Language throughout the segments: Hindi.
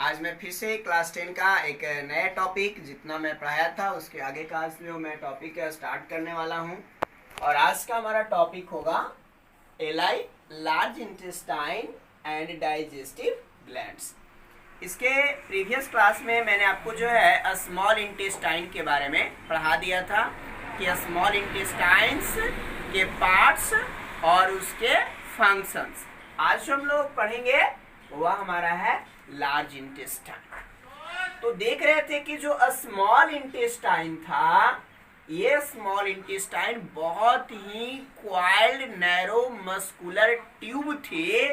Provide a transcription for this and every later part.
आज मैं फिर से क्लास 10 का एक नया टॉपिक जितना मैं पढ़ाया था उसके आगे का इसलिए मैं टॉपिक स्टार्ट करने वाला हूँ। और आज का हमारा टॉपिक होगा ally, large intestine and digestive glands. इसके प्रीवियस क्लास में मैंने आपको जो है स्मॉल इंटेस्टाइन के बारे में पढ़ा दिया था कि स्मॉल इंटेस्टाइन्स के पार्ट्स और उसके फंक्शंस। आज जो हम लोग पढ़ेंगे वह हमारा है लार्ज इंटेस्टाइन। तो देख रहे थे कि जो स्मॉल इंटेस्टाइन था, ये स्मॉल इंटेस्टाइन बहुत ही क्वाइल्ड नैरो मस्कुलर ट्यूब थे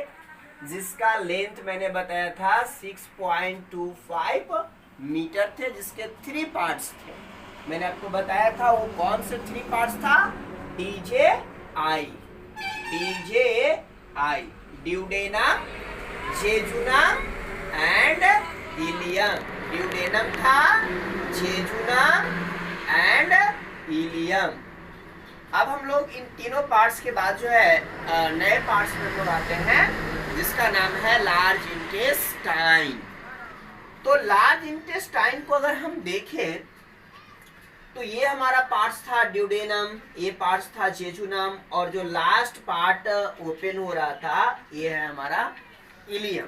जिसका लेंथ मैंने बताया था 6.25 मीटर थे, जिसके 3 पार्ट्स थे। मैंने आपको बताया था वो कौन से 3 पार्ट्स था। DJI, duodenum, jejunum and ileum. Duodenum था, जेजुनम एंड इलियम। अब हम लोग इन तीनों पार्ट्स के बाद जो है नए पार्ट्स में लोग आते हैं जिसका नाम है लार्ज इंटेस्टाइन। तो लार्ज इंटेस्टाइन को अगर हम देखें तो ये हमारा पार्ट्स था ड्यूडेनम, ये पार्ट्स था जेजुनम, और जो लास्ट पार्ट ओपन हो रहा था ये है हमारा इलियम।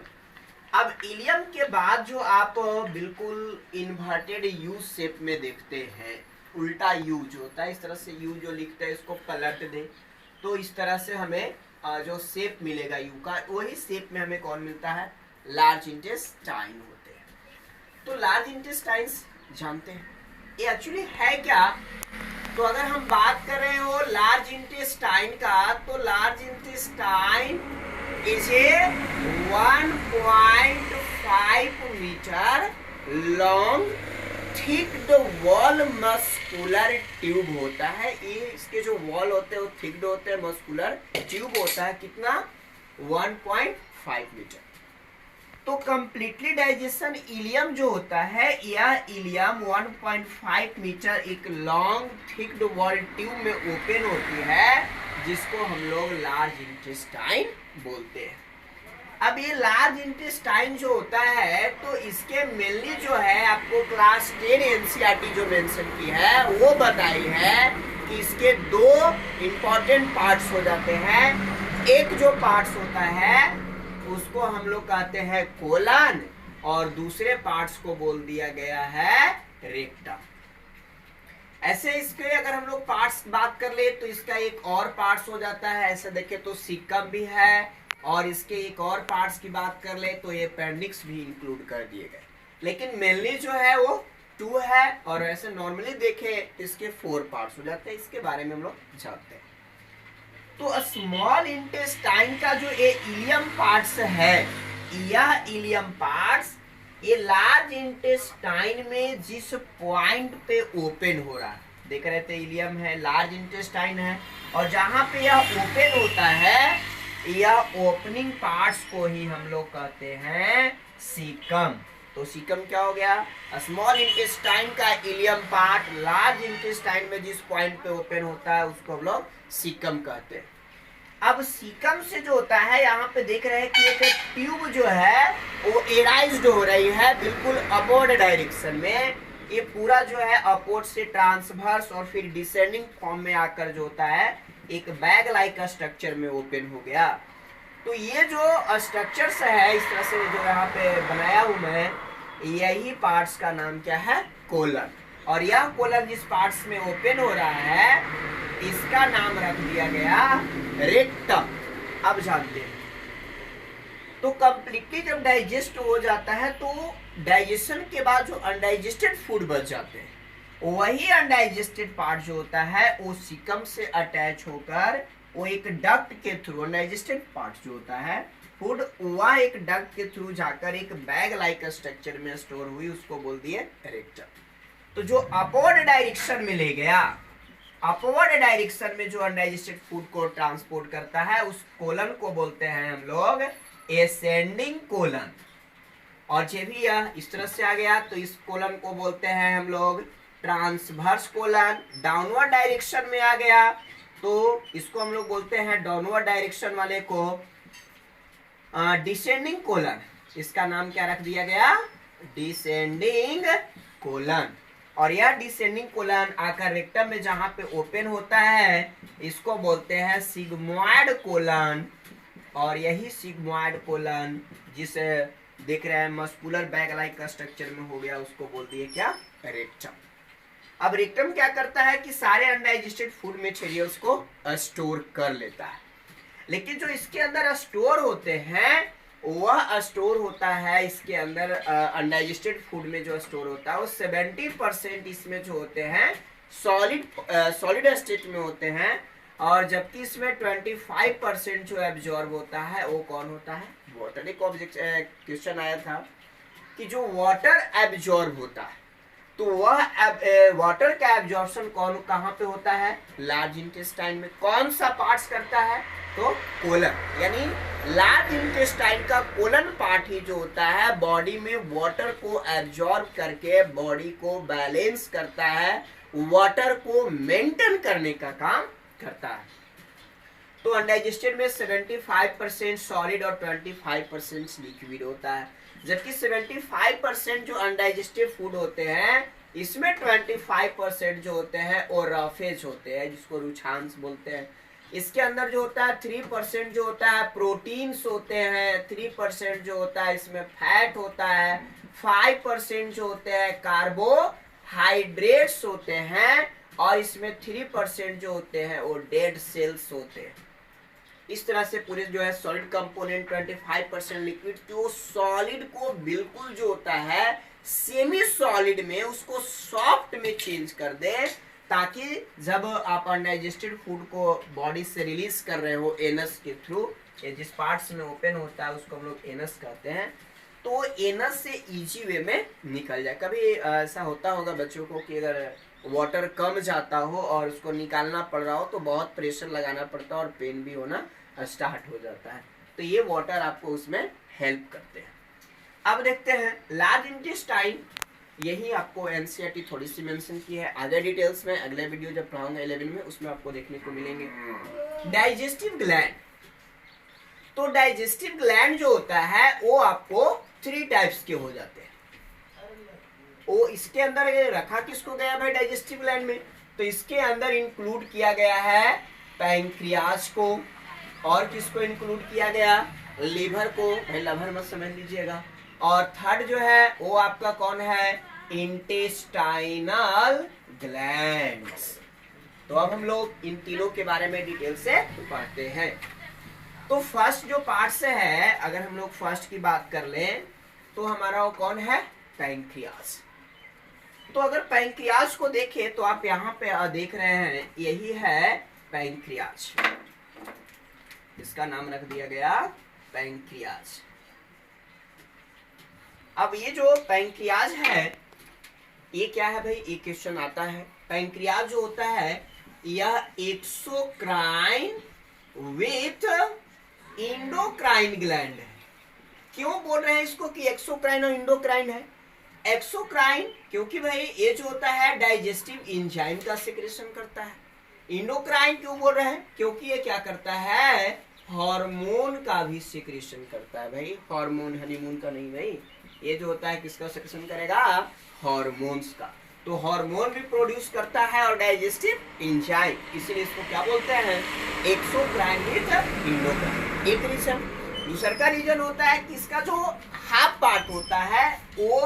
अब इलियम के बाद जो आप बिल्कुल इन्वर्टेड यू शेप में देखते हैं, उल्टा यू जो होता है, इस तरह से यू जो लिखते हैं इसको पलट दे तो इस तरह से हमें जो शेप मिलेगा यू का, वही शेप में हमें कौन मिलता है, लार्ज इंटेस्टाइन होते हैं। तो लार्ज इंटेस्टाइन्स जानते हैं ये एक्चुअली है क्या। तो अगर हम बात कर रहे हो लार्ज इंटेस्टाइन का, तो large intestine is a 1.5 metre long thick wall muscular tube होता है। ये इसके जो वॉल होते हैं वो थिक्ड होते हैं, मस्कुलर ट्यूब होता है कितना, 1.5 मीटर। तो कंप्लीटली डाइजेशन इलियम जो होता है, यह इलियम 1.5 मीटर एक लॉन्ग थिक्ड वॉल ट्यूब में ओपन होती है जिसको हम लोग लार्ज इंटेस्टाइन बोलते हैं। अब ये लार्ज इंटेस्टाइन जो होता है तो इसके मेनली जो है आपको क्लास 10 एनसीईआरटी जो मेंशन की है वो बताई है कि इसके 2 इंपॉर्टेंट पार्ट्स हो जाते हैं। एक जो पार्ट्स होता है उसको हम लोग कहते हैं कोलन, और दूसरे पार्ट्स को बोल दिया गया है रेक्टम। ऐसे इसके अगर हम लोग पार्ट्स बात कर ले तो इसका एक और पार्ट्स हो जाता है, ऐसे देखे तो सीकम भी है, और इसके एक और पार्ट्स की बात कर ले तो ये अपेंडिक्स भी इंक्लूड कर दिए गए, लेकिन मेनली जो है वो 2 है, और ऐसे नॉर्मली देखे इसके 4 पार्ट्स हो जाते हैं। इसके बारे में हम लोग जानते हैं। तो स्मॉल इंटेस्टाइन का जो ये इलियम पार्ट्स है, यह इलियम पार्ट्स ये लार्ज इंटेस्टाइन में जिस पॉइंट पे ओपन हो रहा है, देख रहे थे इलियम है, लार्ज इंटेस्टाइन है, और जहां पे यह ओपन होता है यह ओपनिंग पार्ट्स को ही हम लोग कहते हैं सीकम। तो सीकम क्या हो गया, स्मॉल इंटेस्टाइन का इलियम पार्ट लार्ज इंटेस्टाइन में जिस पॉइंट पे ओपन होता है उसको हम लोग सीकम कहते हैं। अब सीकम से जो होता है यहाँ पे देख रहे हैं कि एक ट्यूब जो है वो एराइज्ड हो रही है बिल्कुल अपवर्ड डायरेक्शन में। ये पूरा जो है अपवर्ड से ट्रांसवर्स और फिर डिसेंडिंग फॉर्म में आकर जो होता है एक बैग लाइक स्ट्रक्चर में ओपन हो गया। तो ये जो स्ट्रक्चर्स है इस तरह से जो यहाँ पे बनाया हूं मैं, यही पार्ट्स का नाम क्या है, कोलन। और यह कोलन जिस पार्ट्स में ओपन हो रहा है इसका नाम रख दिया गया रेक्टम। अब जानते हैं तो कंप्लीटली जब डाइजेस्ट हो जाता है तो डाइजेशन के बाद जो अनडाइजेस्टेड फूड बच जाते हैं, वही अनडाइजेस्टेड पार्ट जो होता है वो सीकम से अटैच होकर वो एक डक्ट के थ्रू, अनडाइजेस्टेड पार्ट जो होता है फूड, वह एक डक्ट के थ्रू जाकर एक बैग लाइक स्ट्रक्चर में स्टोर हुई, उसको बोल दिए रेक्टम। तो जो अपवर्ड डायरेक्शन में ले गया, अपवर्ड डायरेक्शन में जो अनडाइजेस्टेड फूड को ट्रांसपोर्ट करता है उस कोलन को बोलते हैं हम लोग एसेंडिंग कोलन। और जब भी यह इस तरह से आ गया तो इस कोलन को बोलते हैं हम लोग ट्रांसवर्स कोलन। डाउनवर्ड डायरेक्शन में आ गया तो इसको हम लोग बोलते हैं डाउनवर्ड डायरेक्शन वाले को डिसेंडिंग कोलन। इसका नाम क्या रख दिया गया, डिसेंडिंग कोलन। और यह डिसेंडिंग कोलन आकर रेक्टम में जहां पे ओपन होता है इसको बोलते हैं सिग्मोइड कोलन। और यही सिग्मोइड कोलन जिसे देख रहे हैं मस्कुलर बैग लाइक का स्ट्रक्चर में हो गया, उसको बोल दिए क्या, रेक्टम। अब रेक्टम क्या करता है कि सारे अनडाइजेस्टेड फूड मटेरियल्स को स्टोर कर लेता है, लेकिन जो इसके अंदर स्टोर होते हैं वह स्टोर होता है इसके अंदर अनडाइजेस्टेड फूड में जो स्टोर होता है वो 70% इसमें जो होते हैं सॉलिड स्टेट में होते हैं, और जबकि इसमें 25% जो एब्जॉर्ब होता है वो कौन होता है, वाटर। एक ऑब्जेक्ट क्वेश्चन आया था कि जो वाटर एब्जॉर्ब होता है तो वह वाटर का एब्जॉर्प्शन कहाँ पे होता है, लार्ज इंटेस्टाइन में। कौन सा पार्ट्स करता है, तो कोलन, यानी लार्ज इंटेस्टाइन का कोलन पार्ट ही जो होता है बॉडी में वाटर को एब्जॉर्ब करके बॉडी को बैलेंस करता है, वाटर को मेंटेन करने का काम करता है। तो अनडाइजेस्टेड में 75% सॉलिड और 25% लिक्विड होता है, जबकि 75% जो अनडाइजेस्टेड फूड होते हैं इसमें 25% जो होते हैं वो रफेज होते हैं, जिसको रुचांस बोलते हैं। इसके अंदर जो होता है 3% जो होता है प्रोटीन्स होते हैं, 3% जो होता है इसमें फैट होता है, 5% जो होते हैं कार्बोहाइड्रेट्स होते हैं, और इसमें 3% जो होते हैं वो डेड सेल्स होते हैं। इस तरह से पूरे जो है सॉलिड कंपोनेंट 25% लिक्विड, तो सॉलिड को बिल्कुल जो होता है सेमी सॉलिड में उसको सॉफ्ट में चेंज कर दे, ताकि जब आप अनडाइजेस्टेड फूड को बॉडी से रिलीज कर रहे हो एनस के थ्रू, जिस पार्ट्स में ओपन होता है उसको हम लोग एनस कहते हैं, तो एनस से इजी वे में निकल जाए। कभी ऐसा होता होगा बच्चों को कि अगर वाटर कम जाता हो और उसको निकालना पड़ रहा हो तो बहुत प्रेशर लगाना पड़ता है और पेन भी होना स्टार्ट हो जाता है, तो ये वाटर आपको उसमें हेल्प करते हैं। अब देखते हैं लार्ज इंटेस्टाइन, यही आपको एनसीईआरटी थोड़ी सी मेंशन की है, आगे डिटेल्स में अगले वीडियो जब पढ़ाऊंगा 11 में उसमें आपको देखने को मिलेंगे। डाइजेस्टिव ग्लैंड, तो डाइजेस्टिव ग्लैंड जो होता है वो आपको 3 टाइप्स के हो जाते हैं। वो इसके अंदर रखा किसको गया भाई डाइजेस्टिव ग्लैंड में, तो इसके अंदर इंक्लूड किया गया है पैंक्रियाज को, और किसको इंक्लूड किया गया, लीवर को, भाई लीवर मत समझ लीजिएगा, और थर्ड जो है वो आपका कौन है, इंटेस्टाइनल ग्लैंड्स। तो अब हम लोग इन तीनों के बारे में डिटेल से पढ़ते हैं। तो फर्स्ट जो पार्ट से है, अगर हम लोग फर्स्ट की बात कर लें तो हमारा वो कौन है, पैंक्रियाज। तो अगर पैंक्रियाज को देखें तो आप यहाँ पे देख रहे हैं यही है पैंक्रियाज, इसका नाम रख दिया गया पैंक्रियाज। अब ये जो पैंक्रियाज है ये क्या है भाई, एक क्वेश्चन आता है। पैंक्रियाज जो होता है यह एक्सोक्राइन विथ इंडोक्राइन ग्लैंड है। क्यों बोल रहे हैं इसको कि एक्सोक्राइन और इंडोक्राइन है, एक्सोक्राइन क्योंकि भाई ये जो होता है डाइजेस्टिव एंजाइम का सिक्रेशन करता है। इंडोक्राइन क्यों बोल रहे हैं, क्योंकि ये क्या करता है, हार्मोन का भी सिक्रेशन करता है। भाई हार्मोन हनीमून का नहीं भाई, ये जो होता है किसका सिक्रेशन करेगा, हार्मोन्स का। तो हार्मोन भी प्रोड्यूस करता है और डाइजेस्टिव एंजाइम, इसीलिए इसको क्या बोलते हैं, एक्सोक्राइन विथ इंडोक्राइन। एक रीजन। दूसरा का रीजन होता है कि इसका जो हाफ पार्ट होता है वो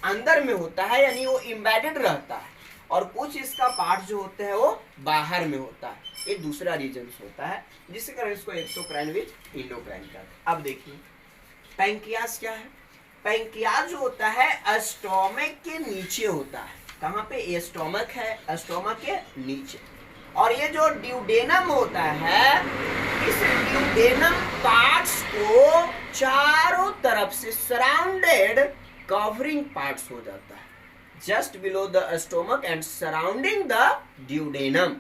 अंदर में होता है, यानी वो एम्बेडेड रहता है, और कुछ इसका पार्ट जो होते हैं वो बाहर में होता है। एक दूसरा रीजन होता है जिसके कारण इसको एक्सोक्राइन विथ इंडोक्राइन कहते हैं। अब देखिए पैंक्रियाज क्या है, पैंक्रियाज जो होता है स्टोमक के नीचे होता है। कहाँ पे, ये स्टोमक है, स्टोमक के नीचे। और ये जो ड्यूडेनम होता है, इस ड्यूडेनम पार्ट्स को चारों तरफ से सराउंडेड कवरिंग पार्ट्स हो जाता है, just below the stomach and surrounding the duodenum.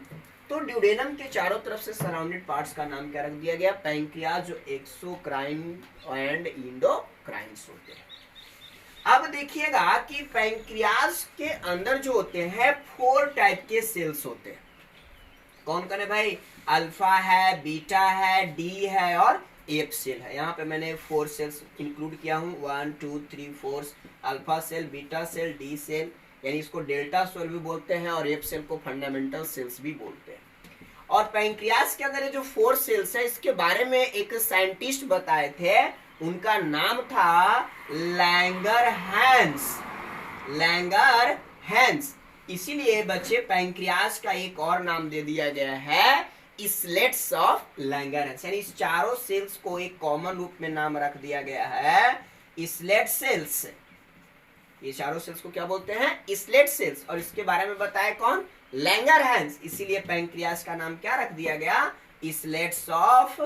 तो ड्यूडेनम के चारों तरफ से सराउंडेड पार्ट्स का नाम क्या रख दिया गया, पैंक्रियाज, जो एक्सोक्राइन एंड इंडोक्राइन्स होते हैं। अब देखिएगा कि पैंक्रियाज के अंदर जो होते हैं 4 टाइप के सेल्स होते हैं। कौन कौन है भाई, अल्फा है, बीटा है, डी है और एफ सेल है। यहाँ पे मैंने 4 सेल्स इंक्लूड किया हूँ, 1 2 3 4, alpha cell, beta cell, D cell, यानी इसको डेल्टा सेल भी बोलते हैं और एफ सेल को फंडामेंटल सेल्स भी बोलते हैं। और पैंक्रियास के अंदर ये जो 4 सेल्स है, इसके बारे में एक साइंटिस्ट बताए थे, उनका नाम था लैंगरहैंस। लैंगरहैंस। इसीलिए बच्चे पैंक्रियास का एक और नाम दे दिया गया है इस्लेट्स ऑफ लैंगरहैंस, यानी इस चारों सेल्स को एक कॉमन रूप में नाम रख दिया गया है इस्लेट सेल्स। ये चारों सेल्स को क्या बोलते हैं? Islet cells. और इसके बारे में बताया कौन? लैंगरहैंस। इसीलिए पैंक्रियास का नाम क्या रख दिया गया? इस्लेट्स ऑफ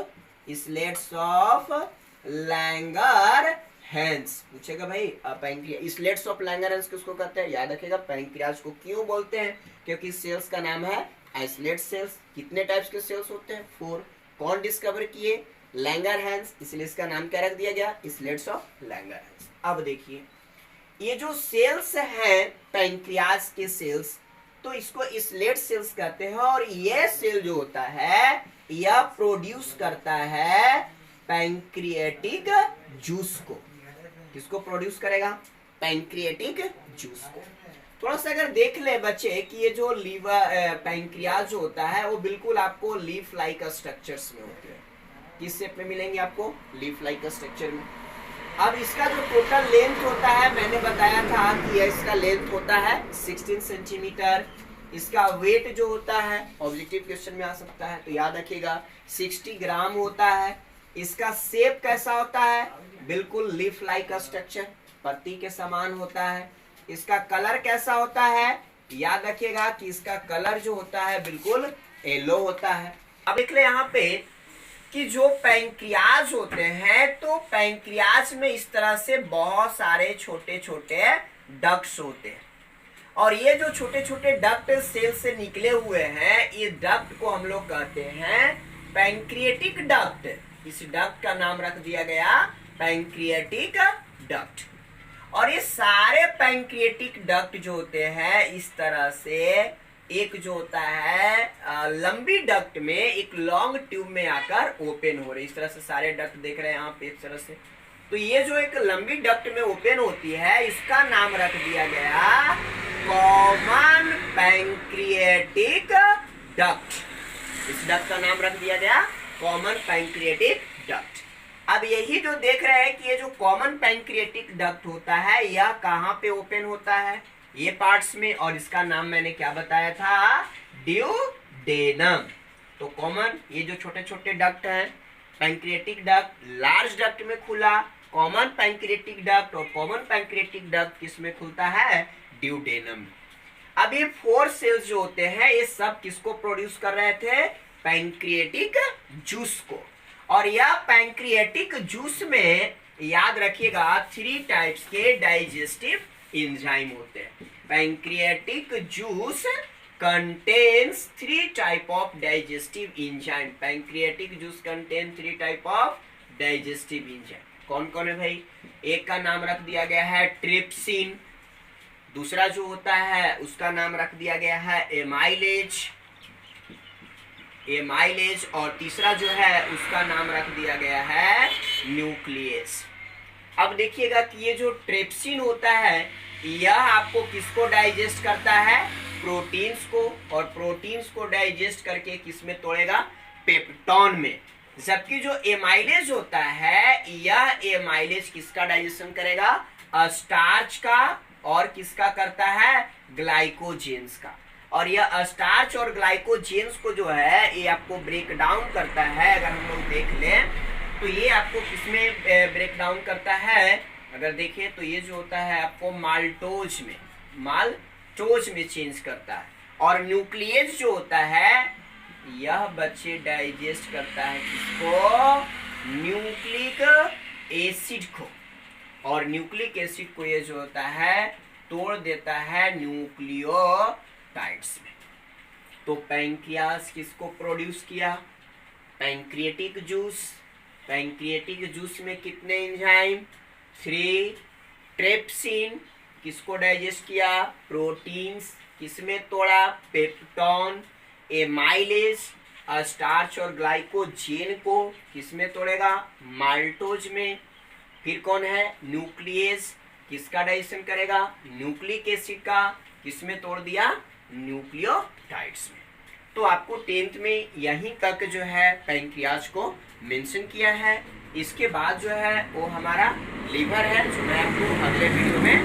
लैंगरहैंस। पूछेगा भाई पैंक्रियास इस्लेट्स ऑफ लैंगरहैंस किसको कहते हैं? याद रखेगा पैंक्रियास को क्यों बोलते हैं? क्योंकि सेल्स का नाम है आइसोलेट सेल्स। कितने टाइप्स के सेल्स होते हैं? 4। कौन डिस्कवर किए? लैंगरहैंस। इसलिए इसका नाम क्या रख दिया गया? इस्लेट्स ऑफ लैंगरहैंस। अब देखिए ये जो सेल्स हैं पैंक्रियास के सेल्स, तो इसको इस्लेट सेल्स कहते हैं। और ये सेल जो होता है यह प्रोड्यूस करता है पैंक्रियाटिक जूस को। किसको प्रोड्यूस करेगा? पैंक्रियाटिक जूस को। थोड़ा सा अगर देख ले बच्चे कि ये जो लीवर पैंक्रियास जो होता है वो बिल्कुल आपको लीफ लाइक स्ट्रक्चर्स में होते हैं। किस शेप में मिलेंगे आपको? लीफ लाइक स्ट्रक्चर में। अब इसका जो टोटल लेंथ होता है, मैंने बताया था कि इसका लेंथ होता है 16 सेंटीमीटर। इसका वेट जो होता है ऑब्जेक्टिव क्वेश्चन में आ सकता है, तो याद रखिएगा 60 ग्राम होता है। इसका शेप कैसा होता है? बिल्कुल लीफ लाइक स्ट्रक्चर, पत्ती के समान होता है। इसका कलर कैसा होता है? याद रखिएगा कि इसका कलर जो होता है बिल्कुल येलो होता है। अब देख ले यहाँ पे कि जो पैंक्रियास होते हैं, तो पैंक्रियास में इस तरह से बहुत सारे छोटे छोटे डक्ट्स होते हैं। और ये जो छोटे छोटे डक्ट सेल से निकले हुए हैं, ये डक्ट को हम लोग कहते हैं पैंक्रियाटिक डक्ट। इस डक्ट का नाम रख दिया गया पैंक्रियाटिक डक्ट। और ये सारे पैंक्रियाटिक डक्ट जो होते हैं इस तरह से एक जो होता है लंबी डक्ट में एक लॉन्ग ट्यूब में आकर ओपन हो रही। इस तरह से सारे डक्ट देख रहे हैं यहाँ पे इस तरह से। तो ये जो एक लंबी डक्ट में ओपन होती है, इसका नाम रख दिया गया कॉमन पैंक्रियाटिक डक्ट। इस डक्ट का नाम रख दिया गया कॉमन पैंक्रियाटिक डक्ट। अब यही जो देख रहे हैं कि ये जो कॉमन पैंक्रियाटिक डक्ट होता है यह कहाँ पे ओपन होता है? ये पार्ट्स में। और इसका नाम मैंने क्या बताया था? ड्यूडेनम। तो कॉमन ये जो छोटे छोटे डक्ट हैं पैंक्रियाटिक डक्ट, लार्ज डक्ट में खुला कॉमन पैंक्रियाटिक डक्ट। और कॉमन पैंक्रियाटिक डक्ट किस में खुलता है? ड्यूडेनम। अब ये 4 सेल्स जो होते हैं ये सब किसको प्रोड्यूस कर रहे थे? पैंक्रियाटिक जूस को। और यह पैंक्रियाटिक जूस में याद रखिएगा 3 टाइप्स के डाइजेस्टिव एंजाइम होते हैं। Pancreatic juice contains 3 type of digestive enzyme। Pancreatic juice contain 3 type of digestive enzyme। कौन कौन है भाई? एक का नाम रख दिया गया है ट्रिप्सिन, दूसरा जो होता है उसका नाम रख दिया गया है एमाइलेज, और तीसरा जो है उसका नाम रख दिया गया है न्यूक्लियस। अब देखिएगा कि ये जो ट्रिप्सिन होता है यह आपको किसको डाइजेस्ट करता है? प्रोटीन्स को। और प्रोटीन्स को डाइजेस्ट करके किसमें तोड़ेगा? पेप्टोन में। जबकि जो एमाइलेज होता है यह एमाइलेज किसका डाइजेशन करेगा? स्टार्च का। और किसका करता है? ग्लाइकोजेंस का। और यह स्टार्च और ग्लाइकोजेंस को जो है ये आपको ब्रेक डाउन करता है। अगर हम लोग देख लें तो ये आपको किसमें ब्रेक डाउन करता है? अगर देखें तो ये जो होता है आपको माल्टोज में चेंज करता है। और न्यूक्लियस जो होता है यह बच्चे डाइजेस्ट करता है किसको? न्यूक्लिक एसिड को। और न्यूक्लिक एसिड को ये जो होता है तोड़ देता है न्यूक्लियोटाइड्स में। तो पैंक्रियास किसको प्रोड्यूस किया? Pancreatic juice. पैंक्रियाटिक जूस में कितने एंजाइम? 3। ट्रिप्सिन किसको डाइजेस्ट किया? प्रोटीन्स। किसमें तोड़ा? पेप्टोन। एमाइलेज स्टार्च और ग्लाइकोजेन को किसमें तोड़ेगा, माल्टोज में। फिर कौन है, न्यूक्लियस, किसका डाइजेशन करेगा, न्यूक्लिक एसिड का, किसमें तोड़ दिया, न्यूक्लियोटाइड्स में। तो आपको 10th में यहीं तक जो है पैंक्रियाज को मेंशन किया है। इसके बाद जो है वो हमारा लीवर है, जो मैं आपको अगले वीडियो में